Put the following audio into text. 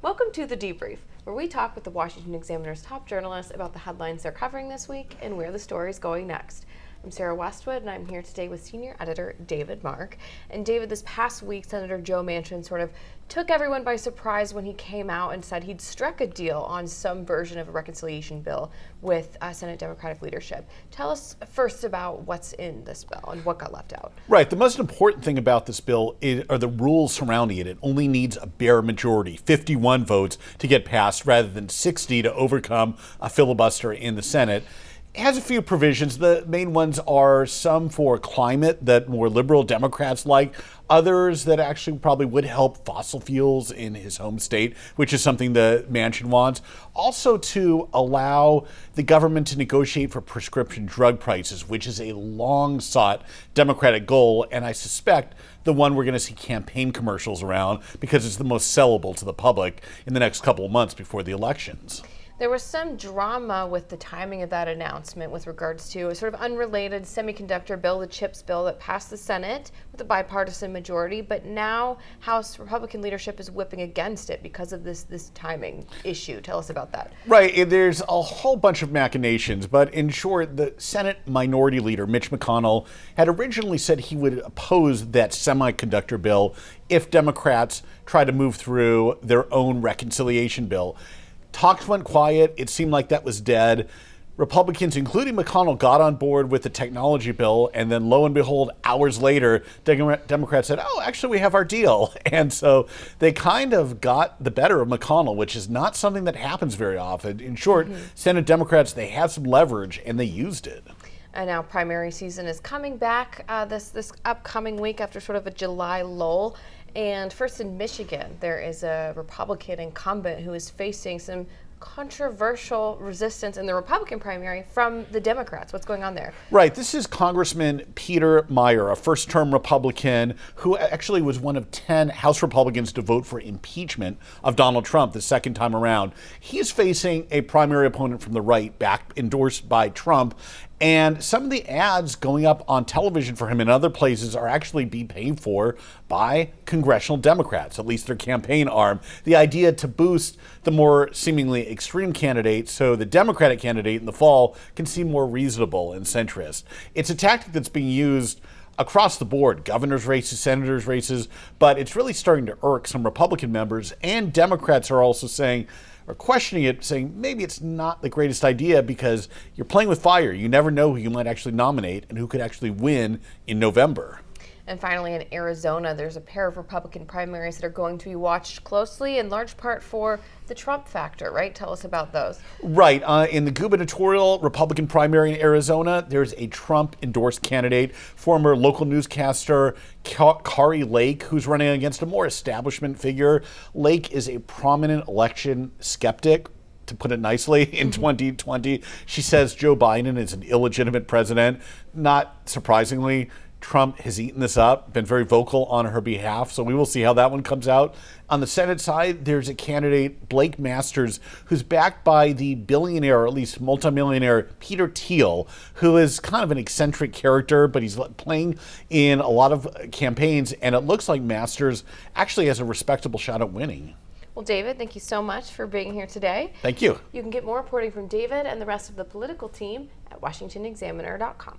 Welcome to the Debrief, where we talk with the Washington Examiner's top journalists about the headlines they're covering this week and where the story's going next. I'm Sarah Westwood, and I'm here today with senior editor David Mark. And David, this past week, Senator Joe Manchin sort of took everyone by surprise when he came out and said he'd struck a deal on some version of a reconciliation bill with Senate Democratic leadership. Tell us first about what's in this bill and what got left out. Right. The most important thing about this bill are the rules surrounding it. It only needs a bare majority, 51 votes, to get passed rather than 60 to overcome a filibuster in the Senate. It has a few provisions. The main ones are some for climate that more liberal Democrats like, others that actually probably would help fossil fuels in his home state, which is something the Manchin wants. Also to allow the government to negotiate for prescription drug prices, which is a long-sought Democratic goal, and I suspect the one we're going to see campaign commercials around because it's the most sellable to the public in the next couple of months before the elections. There was some drama with the timing of that announcement with regards to a sort of unrelated semiconductor bill, the CHIPS bill that passed the Senate with a bipartisan majority, but now House Republican leadership is whipping against it because of this timing issue. Tell us about that. Right. There's a whole bunch of machinations, but in short, the Senate Minority Leader, Mitch McConnell, had originally said he would oppose that semiconductor bill if Democrats try to move through their own reconciliation bill. Talks went quiet. It seemed like that was dead. Republicans, including McConnell, got on board with the technology bill, and then lo and behold, hours later, Democrats said, oh, actually, we have our deal. And so they kind of got the better of McConnell, which is not something that happens very often. In short, Senate Democrats, they had some leverage, and they used it. And now primary season is coming back this upcoming week after sort of a July lull. And first in Michigan, there is a Republican incumbent who is facing some controversial resistance in the Republican primary from the Democrats. What's going on there? Right. This is Congressman Peter Meyer, a first-term Republican who actually was one of 10 House Republicans to vote for impeachment of Donald Trump the second time around. He's facing a primary opponent from the right, endorsed by Trump. And some of the ads going up on television for him in other places are actually being paid for by congressional Democrats, at least their campaign arm. The idea to boost the more seemingly extreme candidate so the Democratic candidate in the fall can seem more reasonable and centrist. It's a tactic that's being used across the board, governor's races, senators' races, but it's really starting to irk some Republican members, and Democrats are also questioning it, saying maybe it's not the greatest idea because you're playing with fire. You never know who you might actually nominate and who could actually win in November. And finally, in Arizona, there's a pair of Republican primaries that are going to be watched closely, in large part for the Trump factor, right? Tell us about those. Right. In the gubernatorial Republican primary in Arizona, there's a Trump-endorsed candidate, former local newscaster Kari Lake, who's running against a more establishment figure. Lake is a prominent election skeptic, to put it nicely, in 2020. She says Joe Biden is an illegitimate president. Not surprisingly, Trump has eaten this up, been very vocal on her behalf, so we will see how that one comes out. On the Senate side, there's a candidate, Blake Masters, who's backed by the billionaire, or at least multimillionaire, Peter Thiel, who is kind of an eccentric character, but he's playing in a lot of campaigns, and it looks like Masters actually has a respectable shot at winning. Well, David, thank you so much for being here today. Thank you. You can get more reporting from David and the rest of the political team at washingtonexaminer.com.